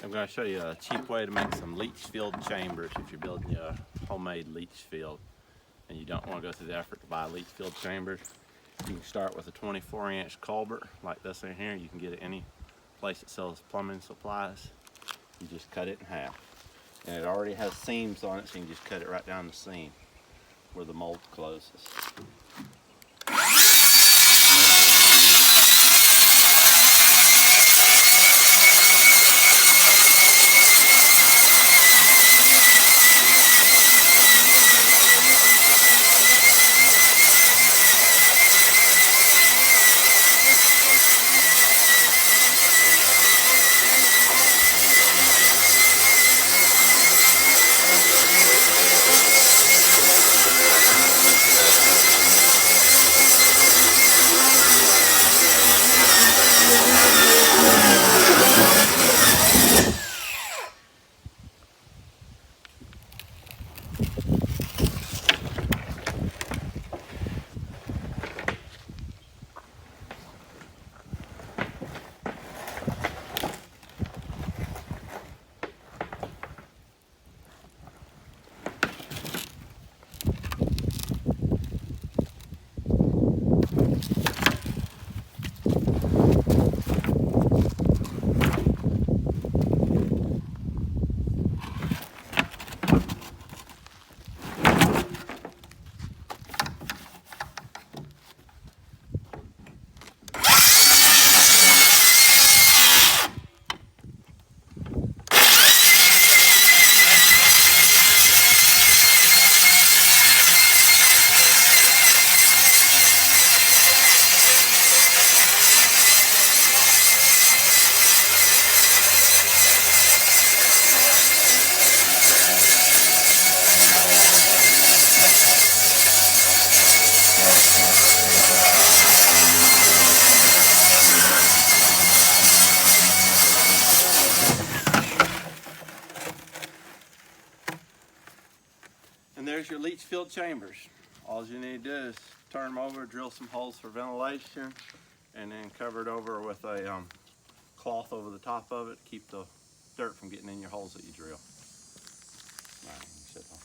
I'm going to show you a cheap way to make some leach field chambers if you're building a homemade leach field and you don't want to go through the effort to buy leach field chambers. You can start with a 24-inch culvert like this in here. You can get it any place that sells plumbing supplies. You just cut it in half. And it already has seams on it, so you can just cut it right down the seam where the mold closes. And there's your leach field chambers. All you need to do is turn them over, drill some holes for ventilation, and then cover it over with a cloth over the top of it to keep the dirt from getting in your holes that you drill. All right, sit down.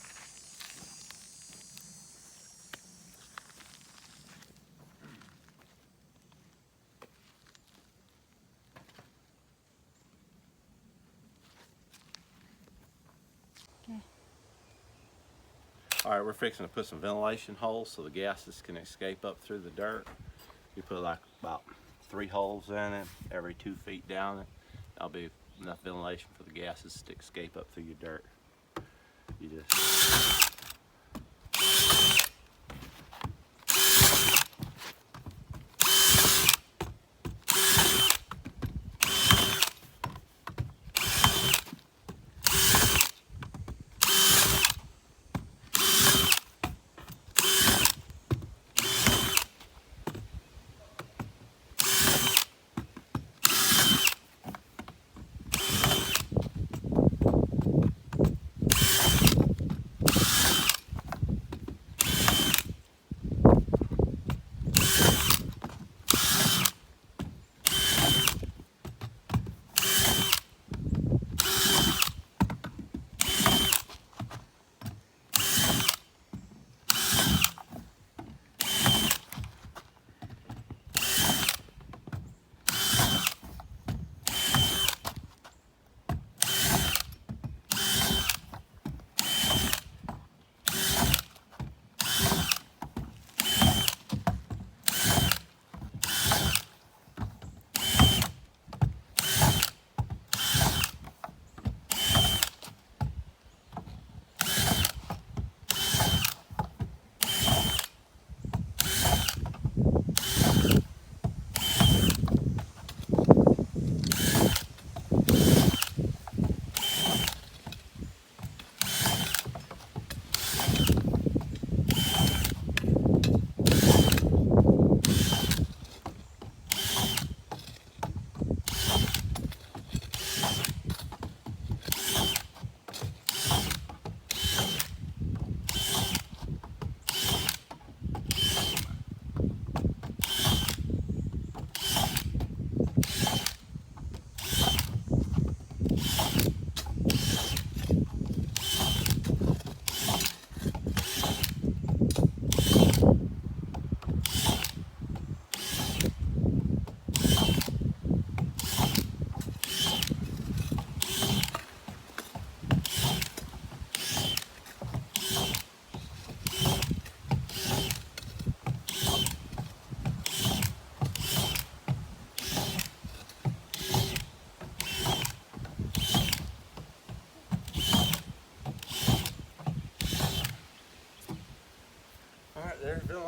All right, we're fixing to put some ventilation holes so the gases can escape up through the dirt. We put like about 3 holes in it, every 2 feet down it. That'll be enough ventilation for the gases to escape up through your dirt. You just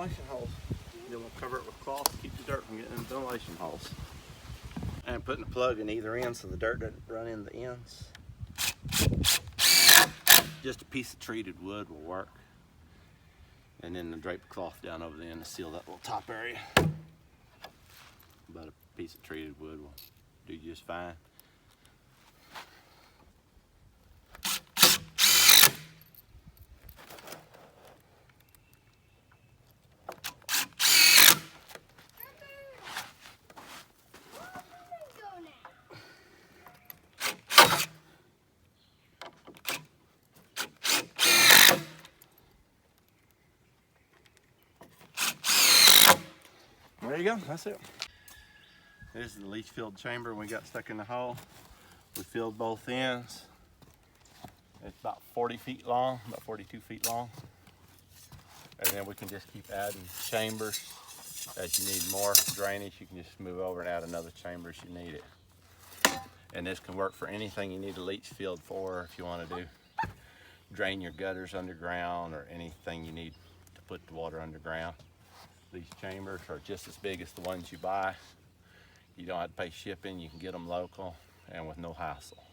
ventilation holes. You'll cover it with cloth to keep the dirt from getting in the ventilation holes. And putting a plug in either end so the dirt doesn't run in the ends. Just a piece of treated wood will work. And then the drape cloth down over the end to seal that little top area. But a piece of treated wood will do just fine. There you go, that's it. This is the leach field chamber we got stuck in the hole. We filled both ends. It's about 40 feet long, about 42 feet long. And then we can just keep adding chambers. As you need more drainage, you can just move over and add another chamber as you need it. And this can work for anything you need a leach field for. If you want to drain your gutters underground or anything you need to put the water underground. These chambers are just as big as the ones you buy. You don't have to pay shipping, you can get them local and with no hassle.